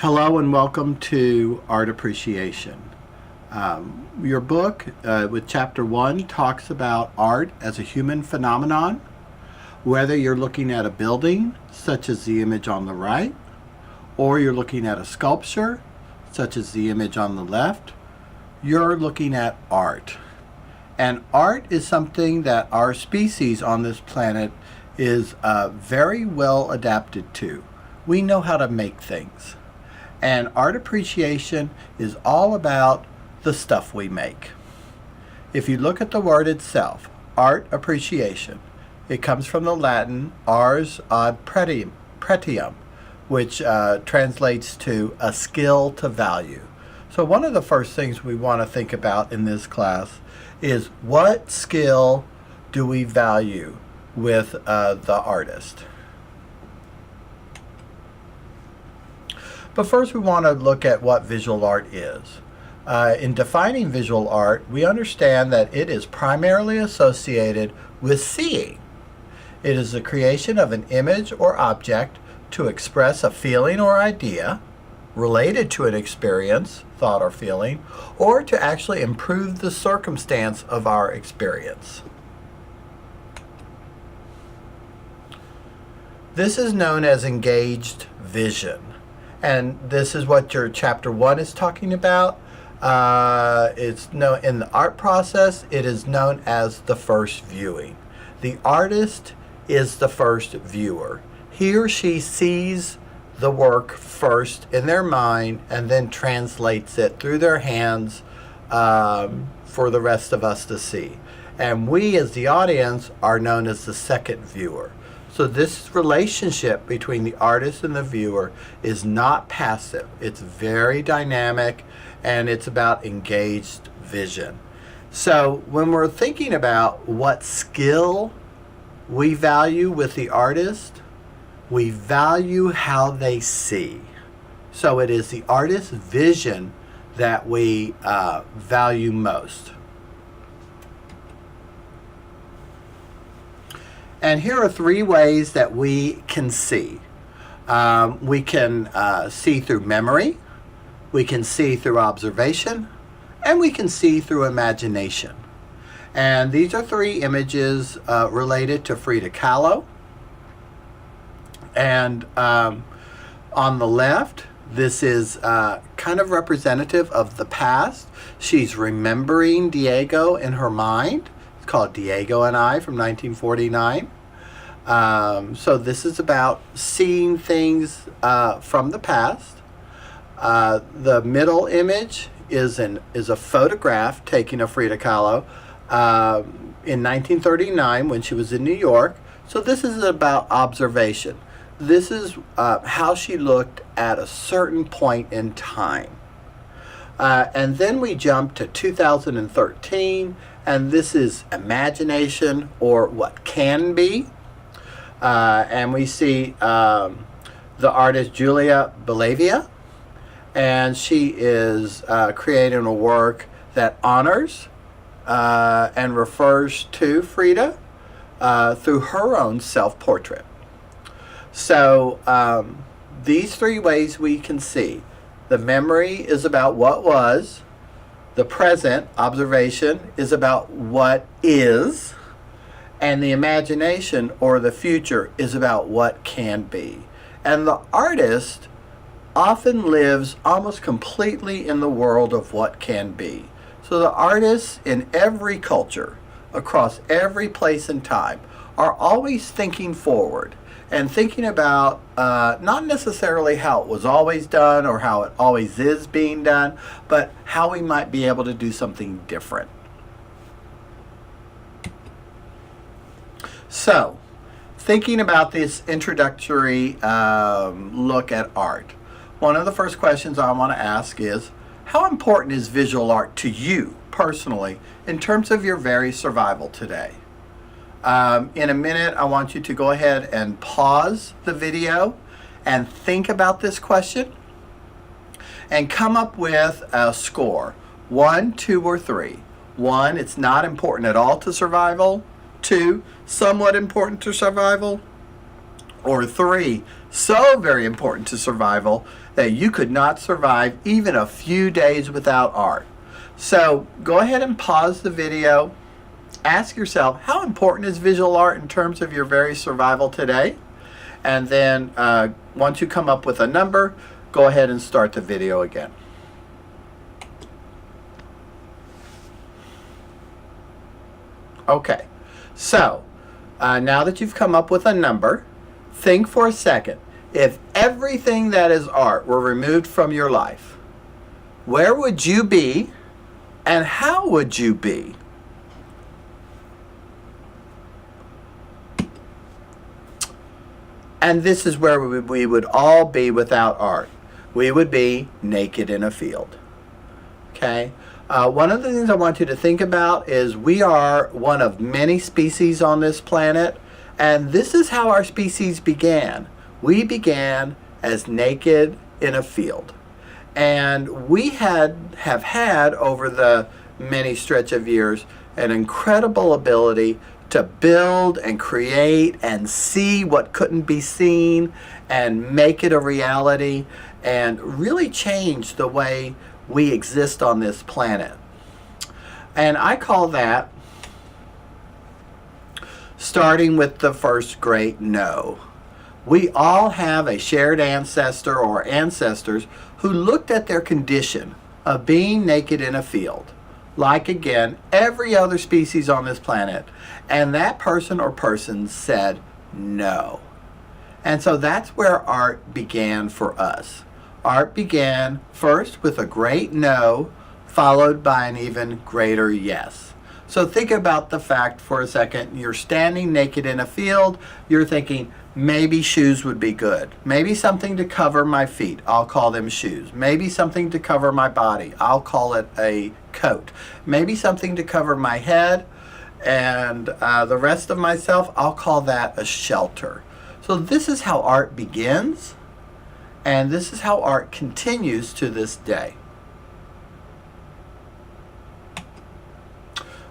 Hello and welcome to Art Appreciation. Your book with Chapter 1 talks about art as a human phenomenon. Whether you're looking at a building, such as the image on the right, or you're looking at a sculpture, such as the image on the left, you're looking at art. And art is something that our species on this planet is very well adapted to. We know how to make things. And art appreciation is all about the stuff we make. If you look at the word itself, art appreciation, it comes from the Latin ars ad pretium, which translates to a skill to value. So one of the first things we want to think about in this class is what skill do we value with the artist? But first we want to look at what visual art is. In defining visual art, we understand that it is primarily associated with seeing. It is the creation of an image or object to express a feeling or idea related to an experience, thought or feeling, or to actually improve the circumstance of our experience. This is known as engaged vision. And this is what your Chapter 1 is talking about. It's known in the art process, it is known as the first viewing. The artist is the first viewer. He or she sees the work first in their mind and then translates it through their hands for the rest of us to see. And we as the audience are known as the second viewer. So this relationship between the artist and the viewer is not passive. It's very dynamic and it's about engaged vision. So when we're thinking about what skill we value with the artist, we value how they see. So it is the artist's vision that we value most. And here are three ways that we can see. We can see through memory, we can see through observation, and we can see through imagination. And these are three images related to Frida Kahlo. And on the left, this is kind of representative of the past. She's remembering Diego in her mind. It's called Diego and I from 1949. So this is about seeing things from the past. The middle image is a photograph taken of Frida Kahlo in 1939 when she was in New York. So this is about observation. This is how she looked at a certain point in time. And then we jump to 2013, and this is imagination, or what can be. And we see the artist Julia Belavia, and she is creating a work that honors and refers to Frida through her own self-portrait. So these three ways we can see. The memory is about what was. The present, observation, is about what is. And the imagination, or the future, is about what can be. And the artist often lives almost completely in the world of what can be. So the artists in every culture, across every place and time, are always thinking forward and thinking about not necessarily how it was always done or how it always is being done, but how we might be able to do something different. So, thinking about this introductory look at art, one of the first questions I want to ask is, how important is visual art to you personally in terms of your very survival today? In a minute, I want you to go ahead and pause the video and think about this question and come up with a score, 1, 2, or 3. 1, it's not important at all to survival. 2, somewhat important to survival. Or 3, so very important to survival that you could not survive even a few days without art. So go ahead and pause the video. Ask yourself, how important is visual art in terms of your very survival today? And then once you come up with a number, go ahead and start the video again. Okay, so now that you've come up with a number, think for a second. If everything that is art were removed from your life, where would you be and how would you be? And this is where we would all be without art. We would be naked in a field. Okay? One of the things I want you to think about is we are one of many species on this planet, and this is how our species began. We began as naked in a field. And we have had, over the many stretch of years, an incredible ability to build and create and see what couldn't be seen and make it a reality and really change the way we exist on this planet. And I call that starting with the first great no. We all have a shared ancestor or ancestors who looked at their condition of being naked in a field, like again every other species on this planet, and that person or persons said no. And so that's where art began for us. Art began first with a great no, followed by an even greater yes. So think about the fact for a second. You're standing naked in a field. You're thinking, maybe shoes would be good. Maybe something to cover my feet. I'll call them shoes. Maybe something to cover my body. I'll call it a coat. Maybe something to cover my head and the rest of myself. I'll call that a shelter. So this is how art begins, and this is how art continues to this day.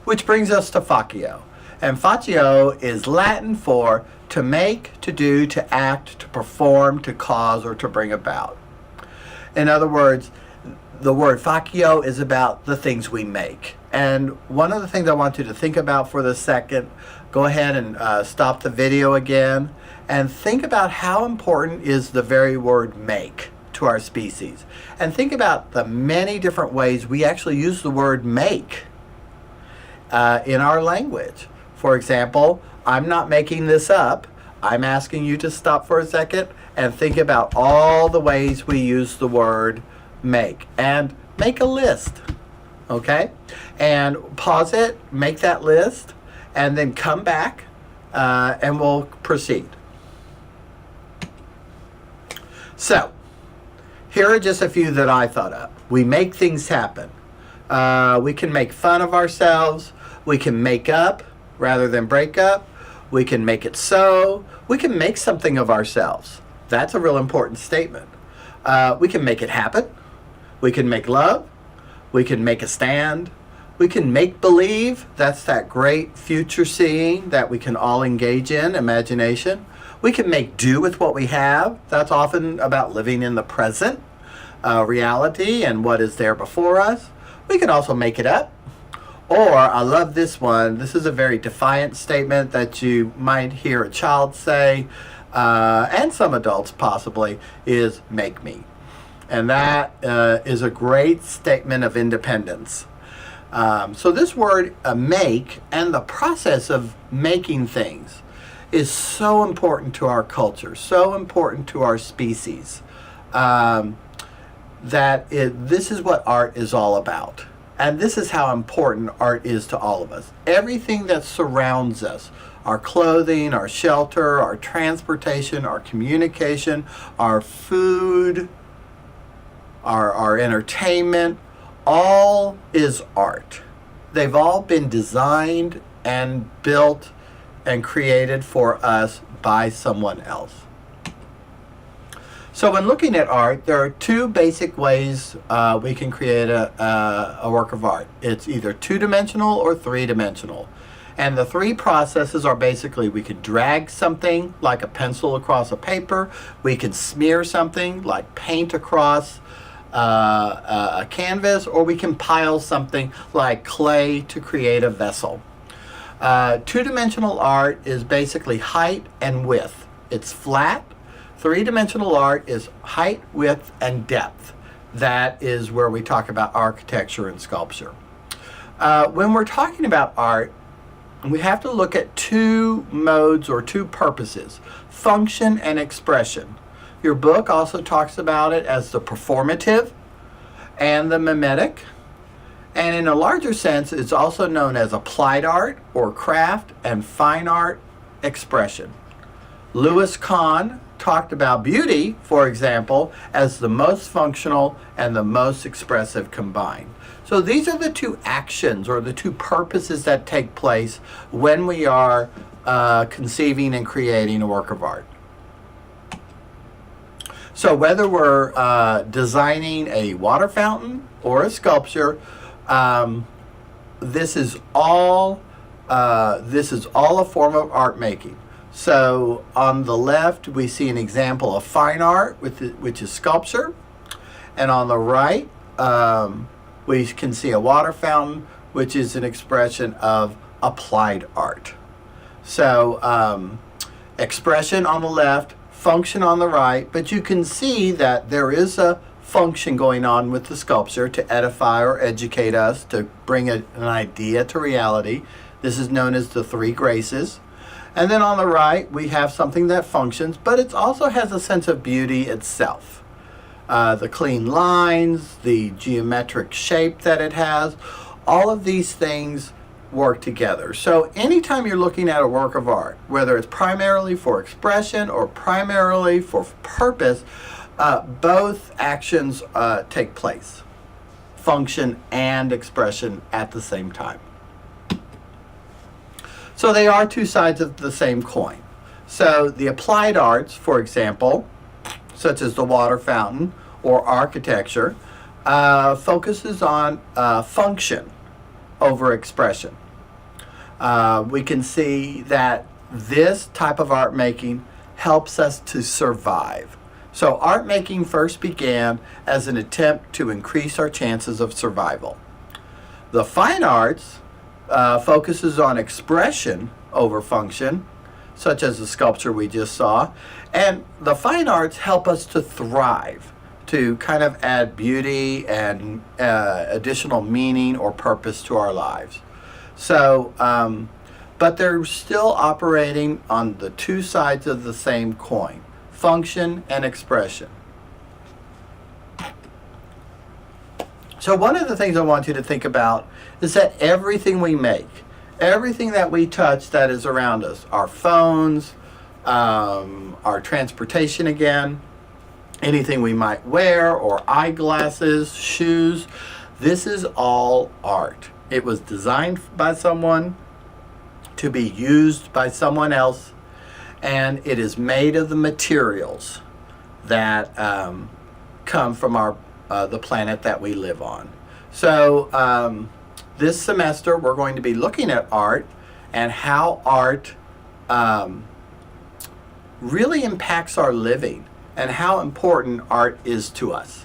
Which brings us to faccio. And faccio is Latin for to make, to do, to act, to perform, to cause, or to bring about. In other words, the word faccio is about the things we make. And one of the things I want you to think about for the second, go ahead and stop the video again and think about how important is the very word make to our species. And think about the many different ways we actually use the word make in our language. For example, I'm not making this up. I'm asking you to stop for a second and think about all the ways we use the word make. And make a list, okay? And pause it, make that list, and then come back and we'll proceed. So, here are just a few that I thought of. We make things happen. We can make fun of ourselves. We can make up rather than break up. We can make it so. We can make something of ourselves. That's a real important statement. We can make it happen. We can make love. We can make a stand. We can make believe. That's that great future seeing that we can all engage in, imagination. We can make do with what we have. That's often about living in the present reality and what is there before us. We can also make it up. Or, I love this one. This is a very defiant statement that you might hear a child say, and some adults possibly, is make me. And that is a great statement of independence. So this word make and the process of making things is so important to our culture, so important to our species, this is what art is all about. And this is how important art is to all of us. Everything that surrounds us, our clothing, our shelter, our transportation, our communication, our food, our entertainment, all is art. They've all been designed and built and created for us by someone else. So when looking at art, there are two basic ways we can create a work of art. It's either two-dimensional or three-dimensional. And the three processes are basically, we could drag something like a pencil across a paper, we could smear something like paint across a canvas, or we can pile something like clay to create a vessel. Two-dimensional art is basically height and width. It's flat. Three-dimensional art is height, width, and depth. That is where we talk about architecture and sculpture. When we're talking about art, we have to look at two modes or two purposes: function and expression. Your book also talks about it as the performative and the mimetic. And in a larger sense, it's also known as applied art or craft and fine art expression. Louis Kahn talked about beauty, for example, as the most functional and the most expressive combined. So these are the two actions or the two purposes that take place when we are conceiving and creating a work of art. So whether we're designing a water fountain or a sculpture, this is all a form of art making. So on the left, we see an example of fine art, which is sculpture, and on the right, we can see a water fountain, which is an expression of applied art. So expression on the left, function on the right, but you can see that there is a function going on with the sculpture to edify or educate us, to bring an idea to reality. This is known as the three graces. And then on the right, we have something that functions, but it also has a sense of beauty itself. The clean lines, the geometric shape that it has, all of these things work together. So anytime you're looking at a work of art, whether it's primarily for expression or primarily for purpose, both actions take place, function and expression at the same time. So they are two sides of the same coin. So the applied arts, for example, such as the water fountain or architecture, focuses on function over expression. We can see that this type of art making helps us to survive. So art making first began as an attempt to increase our chances of survival. The fine arts focuses on expression over function, such as the sculpture we just saw. And the fine arts help us to thrive, to kind of add beauty and additional meaning or purpose to our lives. So, but they're still operating on the two sides of the same coin, function and expression. So one of the things I want you to think about is that everything we make, everything that we touch that is around us, our phones, our transportation again, anything we might wear, or eyeglasses, shoes, this is all art. It was designed by someone to be used by someone else, and it is made of the materials that come from the planet that we live on. So this semester we're going to be looking at art and how art really impacts our living and how important art is to us.